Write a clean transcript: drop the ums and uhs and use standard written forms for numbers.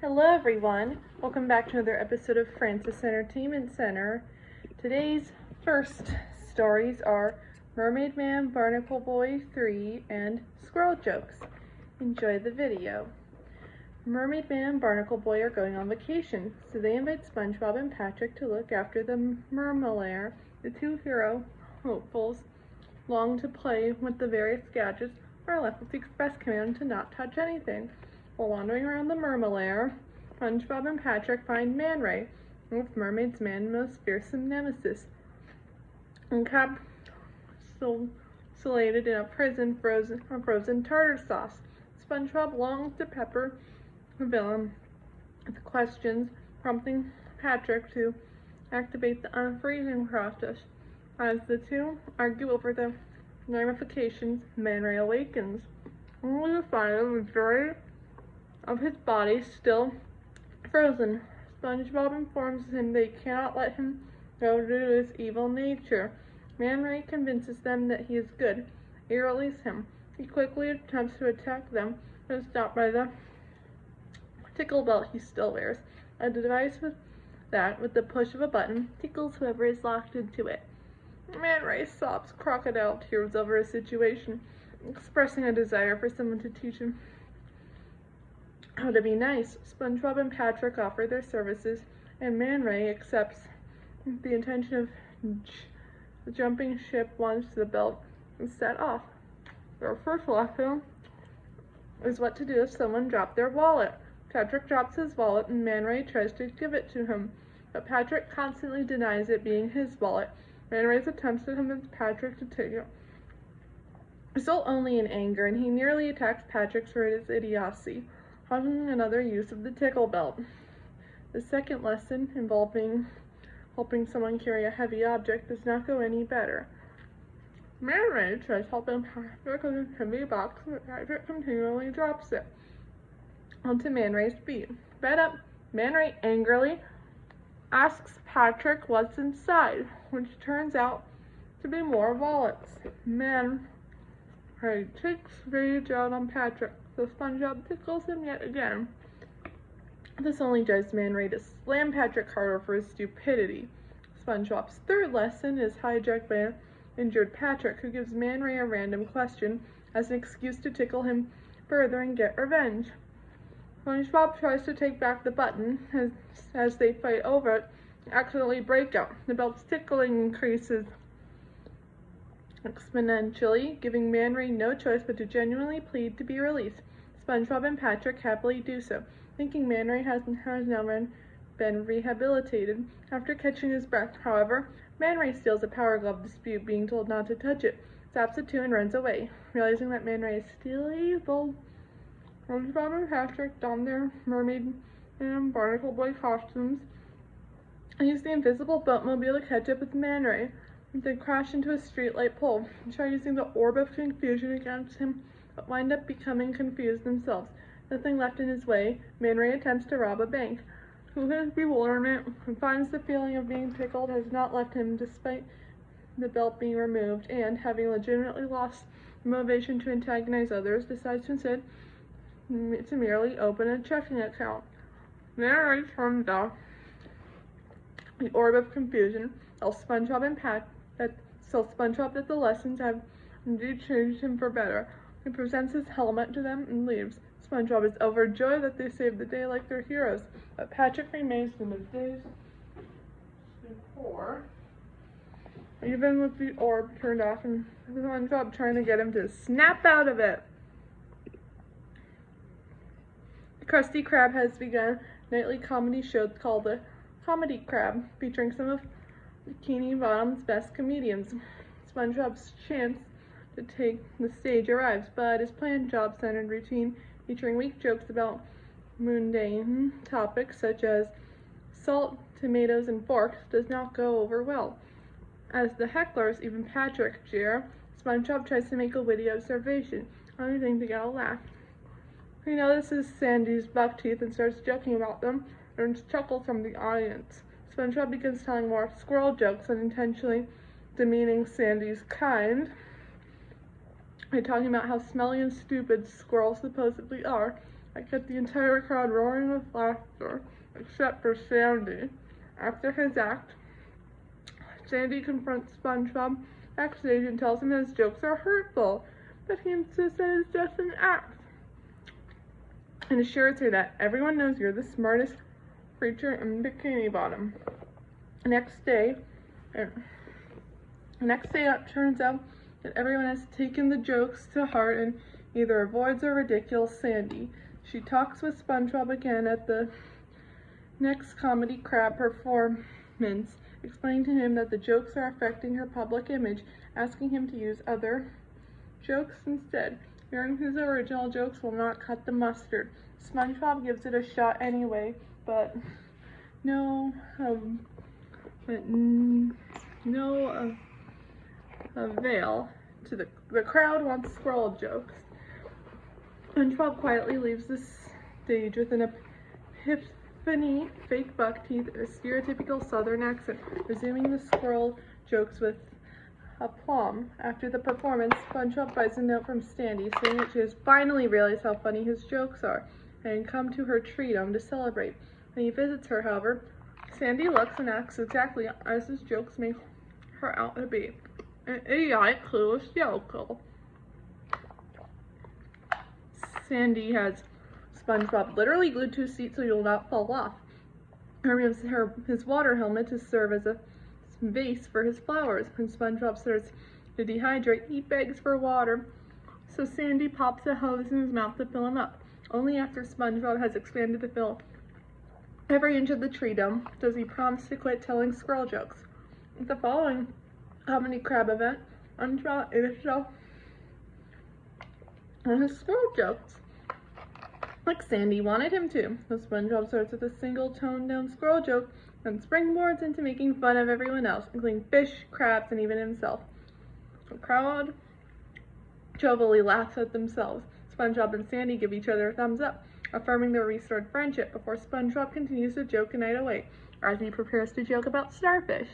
Hello everyone, welcome back to another episode of Francis Entertainment Center. Today's first stories are Mermaid Man, Barnacle Boy 3, and Squirrel Jokes. Enjoy the video. Mermaid Man and Barnacle Boy are going on vacation, so they invite SpongeBob and Patrick to look after the Mermaid. The two hero hopefuls long to play with the various gadgets are left with the express command to not touch anything. While wandering around the Mermaid, SpongeBob and Patrick find Man Ray, with Mermaid's most fearsome nemesis, encapsulated in a frozen tartar sauce. SpongeBob longs to pepper the villain with questions, prompting Patrick to activate the unfreezing process. As the two argue over the ramifications, Man Ray awakens, only to find the majority of his body still frozen. SpongeBob informs him they cannot let him go due to his evil nature. Man Ray convinces them that he is good. They release him. He quickly attempts to attack them, but is stopped by the tickle belt he still wears, a device that, with the push of a button, tickles whoever is locked into it. Man Ray sobs crocodile tears over his situation, expressing a desire for someone to teach him how to be nice. SpongeBob and Patrick offer their services, and Man Ray accepts the intention of jumping ship once the belt is set off. Their first lesson is what to do if someone dropped their wallet. Patrick drops his wallet, and Man Ray tries to give it to him, but Patrick constantly denies it being his wallet. Man Ray's attempts to convince Patrick to take it result only in anger, and he nearly attacks Patrick for his idiocy, causing another use of the tickle belt. The second lesson, involving helping someone carry a heavy object, does not go any better. Man Ray tries helping Patrick with a heavy box, but Patrick continually drops it onto Man Ray's feet. Fed up, Man Ray angrily asks Patrick what's inside, which turns out to be more wallets. Man Ray takes rage out on Patrick, so SpongeBob tickles him yet again. This only drives Man Ray to slam Patrick harder for his stupidity. SpongeBob's third lesson is hijacked by an injured Patrick, who gives Man Ray a random question as an excuse to tickle him further and get revenge. SpongeBob tries to take back the button as they fight over it, accidentally break out. The belt's tickling increases exponentially, giving Man Ray no choice but to genuinely plead to be released. SpongeBob and Patrick happily do so, thinking Man Ray has now been rehabilitated. After catching his breath, however, Man Ray steals a Power Glove dispute, being told not to touch it, zaps the two, and runs away. Realizing that Man Ray is still evil, SpongeBob and Patrick don their Mermaid and Barnacle Boy costumes and use the invisible boatmobile to catch up with Man Ray. They crash into a streetlight pole and try using the Orb of Confusion against him, but wind up becoming confused themselves. Nothing left in his way, Man Ray attempts to rob a bank. To his bewilderment, he finds the feeling of being tickled has not left him despite the belt being removed, and, having legitimately lost the motivation to antagonize others, decides to instead to merely open a checking account. Man Ray turns off the Orb of Confusion, tells SpongeBob that the lessons have indeed changed him for better. He presents his helmet to them and leaves. SpongeBob is overjoyed that they saved the day like they're heroes, but Patrick remains in the days before, even with the orb turned off and SpongeBob trying to get him to snap out of it. The Krusty Krab has begun a nightly comedy show called The Comedy Crab, featuring some of Bikini Bottom's best comedians. SpongeBob's chance to take the stage arrives, but his planned job-centered routine, featuring weak jokes about mundane topics such as salt, tomatoes, and forks, does not go over well. As the hecklers, even Patrick, jeer, SpongeBob tries to make a witty observation, only thing to get a laugh. He notices Sandy's buck teeth and starts joking about them, and earns chuckles from the audience. SpongeBob begins telling more squirrel jokes, unintentionally demeaning Sandy's kind. By talking about how smelly and stupid squirrels supposedly are, that get the entire crowd roaring with laughter, except for Sandy. After his act, Sandy confronts SpongeBob backstage and tells him his jokes are hurtful, but he insists that it's just an act, and assures her that everyone knows you're the smartest creature in Bikini Bottom. The next day, it turns out that everyone has taken the jokes to heart and either avoids or ridicules Sandy. She talks with SpongeBob again at the next comedy crab performance, explaining to him that the jokes are affecting her public image, asking him to use other jokes instead. Hearing his original jokes will not cut the mustard. SpongeBob gives it a shot anyway, but no avail. The crowd wants squirrel jokes. SpongeBob quietly leaves the stage with an epiphany, fake buck teeth, and a stereotypical southern accent, resuming the squirrel jokes with aplomb. After the performance, SpongeBob buys a note from Sandy saying that she has finally realized how funny his jokes are and come to her tree to celebrate. When he visits her, however, Sandy looks and acts exactly as his jokes make her out to be. An idiotic, clueless yokel. Sandy has SpongeBob literally glued to his seat so he will not fall off. He removes his water helmet to serve as a vase for his flowers. When SpongeBob starts to dehydrate, he begs for water, so Sandy pops a hose in his mouth to fill him up. Only after SpongeBob has expanded to fill every inch of the tree dome does he promise to quit telling squirrel jokes. At the following comedy crab event, SpongeBob ate a show on his squirrel jokes, like Sandy wanted him to. So SpongeBob starts with a single toned-down squirrel joke and springboards into making fun of everyone else, including fish, crabs, and even himself. The crowd jovially laughs at themselves. SpongeBob and Sandy give each other a thumbs up, affirming their restored friendship before SpongeBob continues to joke a night away, as he prepares to joke about starfish.